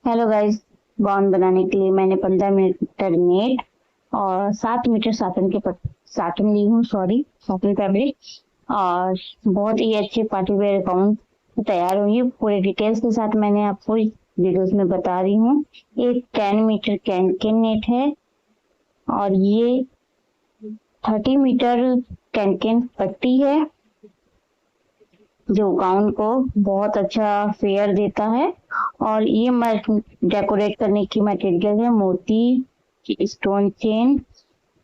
Hello guys, gown बनाने के लिए मैंने 15 मीटर नेट और 7 मीटर साटन ली हूँ, साटन फैब्रिक। और बहुत ही अच्छे पार्टी वेयर गाउन तैयार हुई। पूरे डिटेल्स के साथ मैंने आपको वीडियोस में बता रही हूँ। एक 10 मीटर कैन नेट है और ये 30 मीटर कैन पट्टी है जो गाउन को बहुत अच्छा फेयर देता है। और ये डेकोरेट करने की मटेरियल है मोती स्टोन चेन,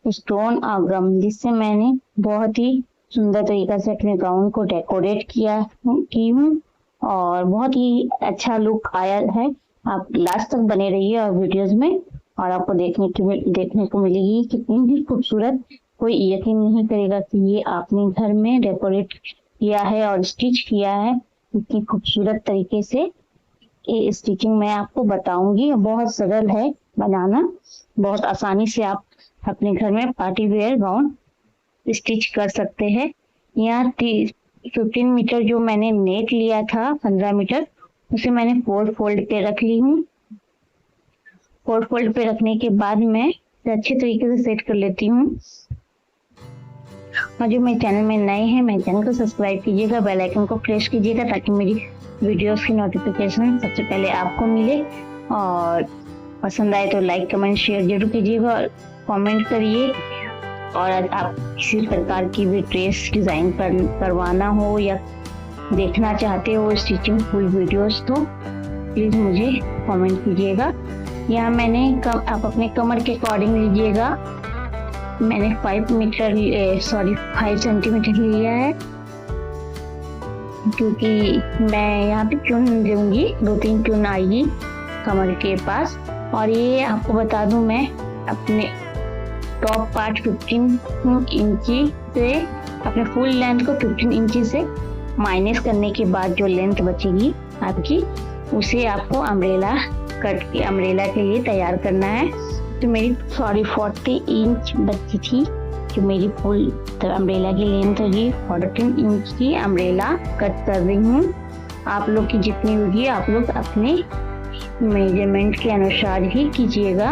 स्टोन आगम, जिससे मैंने बहुत ही सुंदर तरीका से अपने गाउन को डेकोरेट की हूँ और बहुत ही अच्छा लुक आया है। आप लास्ट तक बने रहिए और वीडियोस में, और आपको देखने को मिलेगी कितनी भी खूबसूरत। कोई यकीन नहीं करेगा कि ये आपने घर में डेकोरेट किया है और स्टिच किया है। इतनी खूबसूरत तरीके से ये स्टिचिंग मैं आपको बताऊंगी। बहुत सरल है बनाना, बहुत आसानी से आप अपने घर में पार्टी वेयर गाउन स्टिच कर सकते हैं। यहाँ 15 मीटर जो मैंने नेट लिया था 15 मीटर, उसे मैंने 4 फोल्ड पे रख ली हूँ। 4 फोल्ड पे रखने के बाद मैं अच्छे तरीके से सेट कर लेती हूँ। और जो मेरे चैनल में नए हैं, मेरे चैनल को सब्सक्राइब कीजिएगा, बेल आइकन को प्रेस कीजिएगा ताकि मेरी वीडियोस की नोटिफिकेशन सबसे पहले आपको मिले। और पसंद आए तो लाइक कमेंट शेयर जरूर कीजिएगा और कमेंट करिए। और आप किसी प्रकार की भी ड्रेस डिज़ाइन करवाना हो या देखना चाहते हो स्टिचिंग फुल वीडियोस, तो प्लीज़ मुझे कमेंट कीजिएगा। यहाँ मैंने आप अपने कमर के अकॉर्डिंग लीजिएगा। मैंने 5 सेंटीमीटर लिया है क्योंकि मैं यहाँ पे चुन दूंगी, 2-3 चुन आएगी कमर के पास। और ये आपको बता दूं, मैं अपने टॉप पार्ट 15 इंची से अपने फुल लेंथ को 15 इंची से माइनस करने के बाद जो लेंथ बचेगी आपकी, उसे आपको अम्ब्रेला के लिए तैयार करना है। तो मेरी 40 इंच बची थी जो मेरी फुल अम्ब्रेला की लेंथ होगी। 14 इंच की अम्ब्रेला कट कर रही हूँ। आप लोग की जितनी होगी आप लोग अपने मेजरमेंट के अनुसार ही कीजिएगा।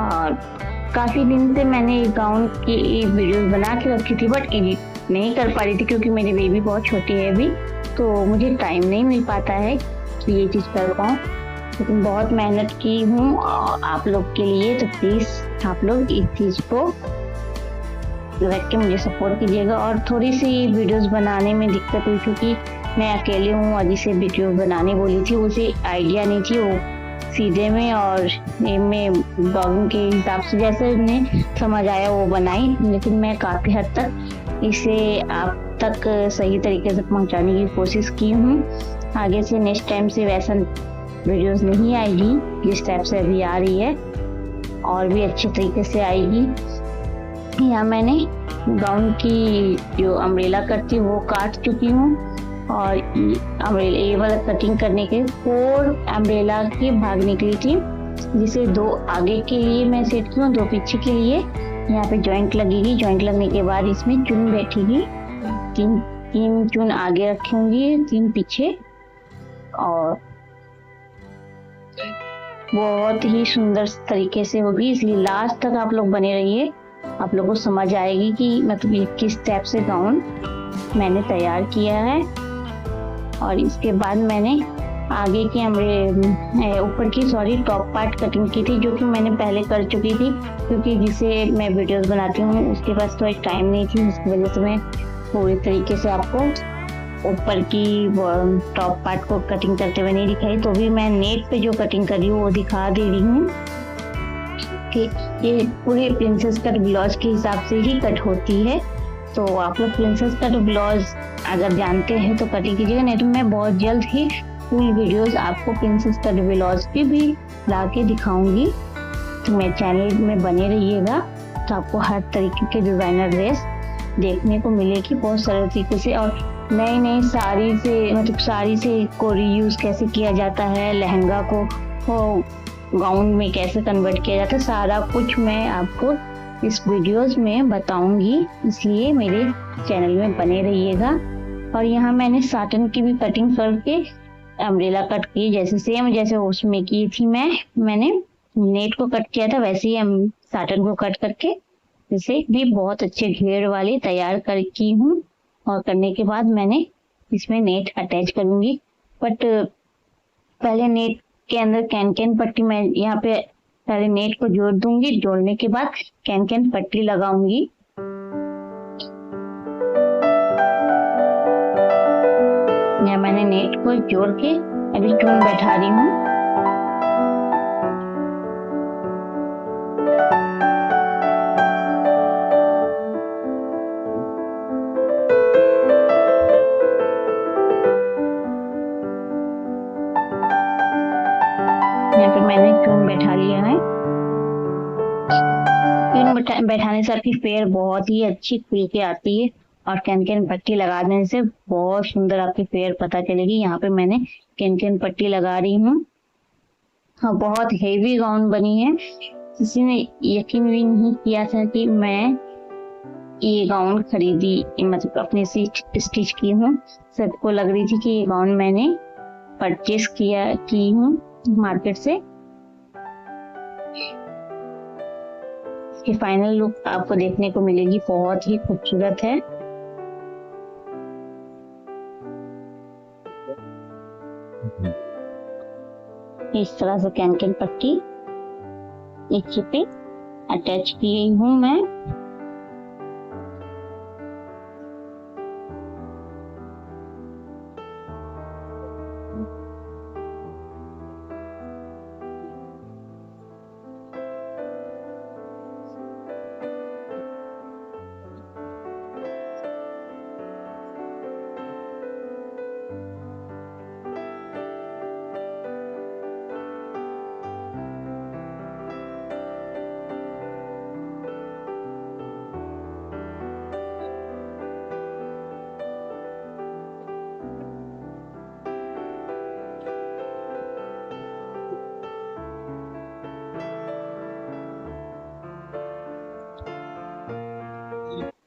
और काफी दिन से मैंने गाउन की वीडियोस बना के रखी थी, बट एडिट नहीं कर पा रही थी क्योंकि मेरी बेबी बहुत छोटी है अभी, तो मुझे टाइम नहीं मिल पाता है कि ये चीज़ कर पाऊँ। लेकिन बहुत मेहनत की हूँ आप लोग के लिए, तो प्लीज़ आप लोग इस चीज़ को रख के मुझे सपोर्ट कीजिएगा। और थोड़ी सी वीडियोस बनाने में दिक्कत हुई क्योंकि मैं अकेले हूँ और जिसे वीडियो बनाने बोली थी उसे आइडिया नहीं थी, वो सीधे में और में ब्लॉगिंग के हिसाब से जैसे उन्हें समझ आया वो बनाई। लेकिन मैं काफ़ी हद तक इसे आप तक सही तरीके से पहुँचाने की कोशिश की हूँ। आगे से नेक्स्ट टाइम से वैसा वीडियोस नहीं आएगी जिस टाइप से अभी आ रही है, और भी अच्छे तरीके से आएगी। यहाँ मैंने गाउन की जो अम्ब्रेला कट थी वो काट चुकी हूँ और अम्ब्रेला ये वाला कटिंग करने के 4 अम्ब्रेला के भाग निकली थी, जिसे 2 आगे के लिए मैं सेट की हूँ, 2 पीछे के लिए। यहाँ पे जॉइंट लगेगी, जॉइंट लगने के बाद इसमें चुन बैठेगी। 3 चुन आगे रखूंगी, 3 पीछे, और बहुत ही सुंदर तरीके से होगी। इसलिए लास्ट तक आप लोग बने रहिए, आप लोगों को समझ आएगी कि मतलब किस टाइप से गाउन मैंने तैयार किया है। और इसके बाद मैंने आगे की ऊपर की टॉप पार्ट कटिंग की थी, जो कि मैंने पहले कर चुकी थी क्योंकि जिसे मैं वीडियोस बनाती हूँ उसके पास तो एक टाइम नहीं थी, उसकी वजह से मैं पूरी तरीके से आपको ऊपर की टॉप पार्ट को कटिंग करते हुए नहीं दिखाई। तो भी मैं नेट पे जो कटिंग कर रही हूँ वो दिखा दे रही हूँ कि ये पूरे प्रिंसेस कट ब्लाउज के हिसाब से ही कट होती है। तो आप लोग प्रिंसेस कट ब्लाउज अगर जानते हैं तो कटिंग कीजिएगा, नहीं तो मैं बहुत जल्द ही फुल वीडियोस आपको प्रिंसेस कट ब्लाउज की भी ला के दिखाऊंगी। तो मेरे चैनल में बने रहिएगा, तो आपको हर तरीके के डिज़ाइनर ड्रेस देखने को मिलेगी बहुत सरल तरीके से। और नई साड़ी से को रीयूज कैसे किया जाता है, लहंगा को गाउन में कैसे कन्वर्ट किया जाता है, सारा कुछ मैं आपको इस वीडियोस में बताऊंगी, इसलिए मेरे चैनल में बने रहिएगा। और यहाँ मैंने साटन की भी कटिंग करके अम्ब्रेला कट की जैसे सेम जैसे उसमें की थी मैंने नेट को कट किया था, वैसे ही हम साटन को कट करके इसे भी बहुत अच्छे घेर वाली तैयार कर की हूँ। और करने के बाद मैंने इसमें नेट अटैच करूंगी। बट पहले नेट के अंदर कैन पट्टी मैं यहाँ पे पहले नेट को जोड़ दूंगी, जोड़ने के बाद कैन पट्टी लगाऊंगी। या मैंने नेट को जोड़ के अभी चून बैठा रही हूँ। यहाँ पे मैंने चून बैठा लिया है। चून बैठाने से आपकी फेयर बहुत ही अच्छी खुल के आती है और कैन पट्टी लगा देने से बहुत सुंदर आपकी फेयर पता चलेगी। यहाँ पे मैंने कैन पट्टी लगा रही हूँ। हाँ, बहुत हेवी गाउन बनी है। किसी ने यकीन भी नहीं किया था कि मैं ये गाउन खरीदी, मतलब अपने से स्टिच की हूँ। सबको लग रही थी कि ये गाउन मैंने परचेस की हूँ मार्केट से। इसकी फाइनल लुक आपको देखने को मिलेगी, बहुत ही खूबसूरत है। इस तरह से कैन पट्टी नीचे पे अटैच की गई हूँ मैं।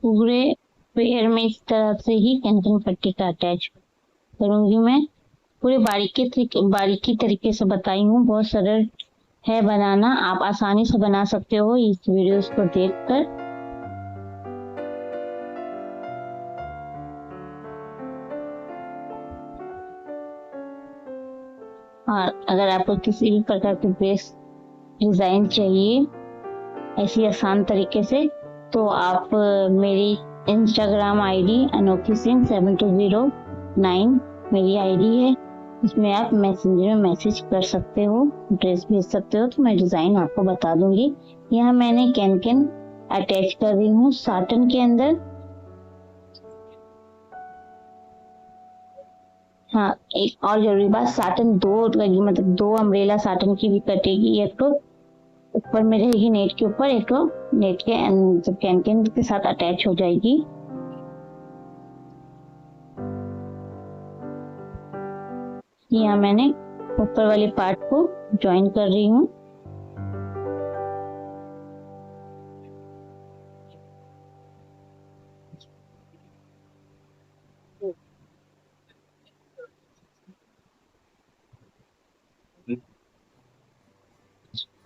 पूरे पेयर में इस तरह से ही कैन पट्टी का अटैच करूंगी मैं। पूरे बारीकी तरीके से बताई हूँ, बहुत सरल है बनाना। आप आसानी से बना सकते हो इस वीडियोस को देखकर। और अगर आपको किसी भी प्रकार की ड्रेस डिजाइन चाहिए ऐसी आसान तरीके से, तो आप मेरी इंस्टाग्राम आईडी अनोखी सिंह 7209 मेरी आईडी है। इसमें आप मैसेंजर में मैसेज कर सकते हो, ड्रेस भेज सकते हो, तो मैं डिजाइन आपको बता दूंगी। यहाँ मैंने कैन अटैच कर रही हूँ साटन के अंदर। हाँ, एक और जरूरी बात, साटन दो लगी, मतलब दो अम्ब्रेला साटन की भी कटेगी। एक तो ऊपर में रहेगी नेट के ऊपर, एक तो नेट के कैन के साथ अटैच हो जाएगी। यहाँ मैंने ऊपर वाले पार्ट को ज्वाइन कर रही हूँ।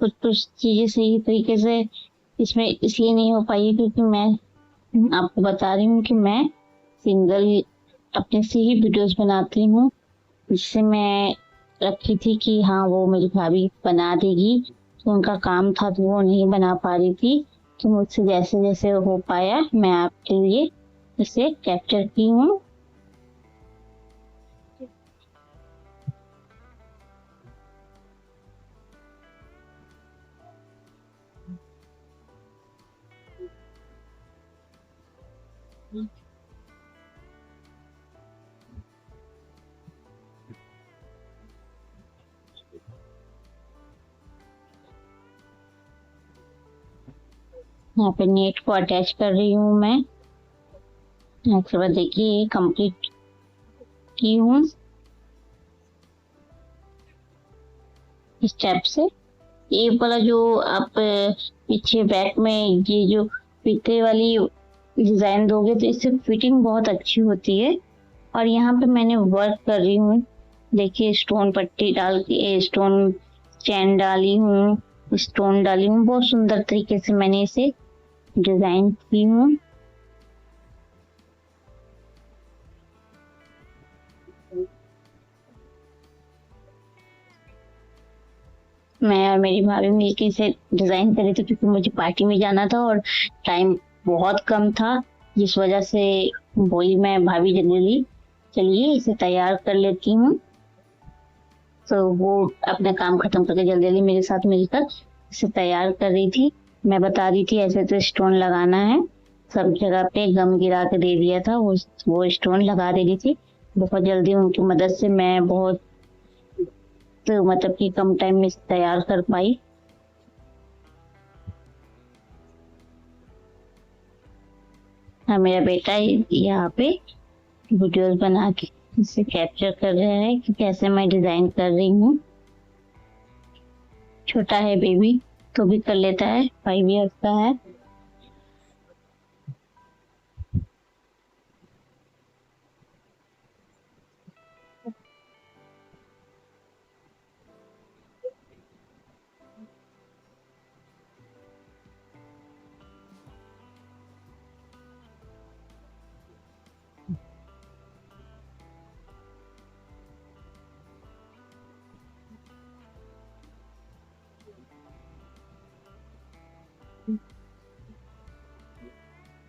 कुछ चीजें सही तरीके से इसमें इसलिए नहीं हो पाई क्योंकि मैं आपको बता रही हूँ कि मैं सिंगल अपने से ही वीडियोस बनाती हूँ, जिससे मैं रखी थी कि हाँ वो मेरी भाभी बना देगी, तो उनका काम था तो वो नहीं बना पा रही थी। तो मुझसे जैसे जैसे हो पाया मैं आपके लिए इसे कैप्चर की हूँ। यहाँ पे नेट को अटैच कर रही हूँ मैं। इसके बाद देखिए ये कंप्लीट की हूँ इस स्टेप से। ये वाला जो आप पीछे बैक में ये जो फीते वाली डिजाइन दोगे तो इससे फिटिंग बहुत अच्छी होती है। और यहाँ पे मैंने वर्क कर रही हूँ देखिए स्टोन पट्टी डाल के स्टोन चैन डाली हूँ, स्टोन डाली हूँ, बहुत सुंदर तरीके से मैंने इसे डिजाइन की हूँ। मैं और मेरी भाभी मिलकर इसे डिजाइन कर रहे थे क्योंकि मुझे पार्टी में जाना था और टाइम बहुत कम था, जिस वजह से बोली मैं भाभी जल्दी चलिए इसे तैयार कर लेती हूँ। तो वो अपना काम खत्म करके जल्दी जल्दी मेरे साथ मिलकर इसे तैयार कर रही थी। मैं बता रही थी ऐसे तो स्टोन लगाना है, सब जगह पे गम गिरा के दे दिया था, वो स्टोन लगा दे रही थी। बहुत जल्दी उनकी मदद से मैं बहुत तो मतलब कि कम टाइम में तैयार कर पाई। हाँ, मेरा बेटा यहाँ पे वीडियोस बना के इसे कैप्चर कर रहा है कि कैसे मैं डिजाइन कर रही हूँ। छोटा है बेबी तो भी कर लेता है, 5 इयर्स का है।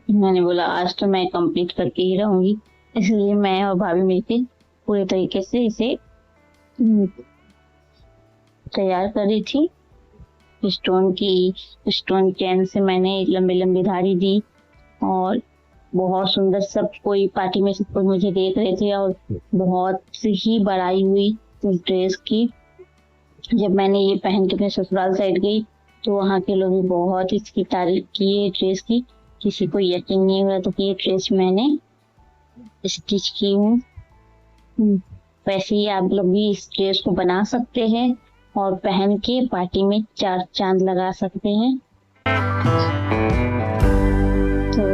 मैंने बोला आज तो मैं कंप्लीट करके ही रहूंगी, इसलिए मैं और भाभी मिलकर पूरे तरीके से इसे तैयार कर रही थी। स्टोन चैन से मैंने लंबी लंबी धारी दी और बहुत सुंदर, सब कोई पार्टी में सब कोई मुझे देख रहे थे और बहुत ही बड़ाई हुई इस ड्रेस की। जब मैंने ये पहन के अपने ससुराल साइड गई तो वहाँ के लोग भी बहुत इसकी तारीफ की ड्रेस की। किसी को यकीन नहीं हुआ तो कि ये ड्रेस मैंने स्टिच की हूँ। वैसे ही आप लोग भी इस ड्रेस को बना सकते हैं और पहन के पार्टी में 4 चांद लगा सकते हैं। तो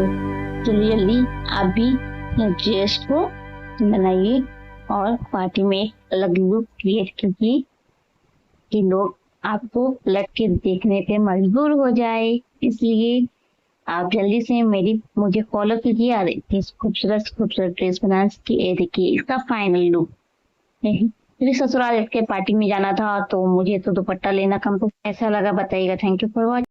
जल्दी जल्दी आप भी ड्रेस को बनाइए और पार्टी में एक अलग लुक क्रिएट कीजिए कि लोग आपको पलट के देखने पे मजबूर हो जाए। इसलिए आप जल्दी से मुझे फॉलो कीजिए और इस खूबसूरत खूबसूरत ड्रेस बनाने की। ये देखिए इसका फाइनल लुक। मेरे ससुराल के पार्टी में जाना था तो मुझे तो दुपट्टा लेना कैसा लगा बताइएगा। Thank you for watching.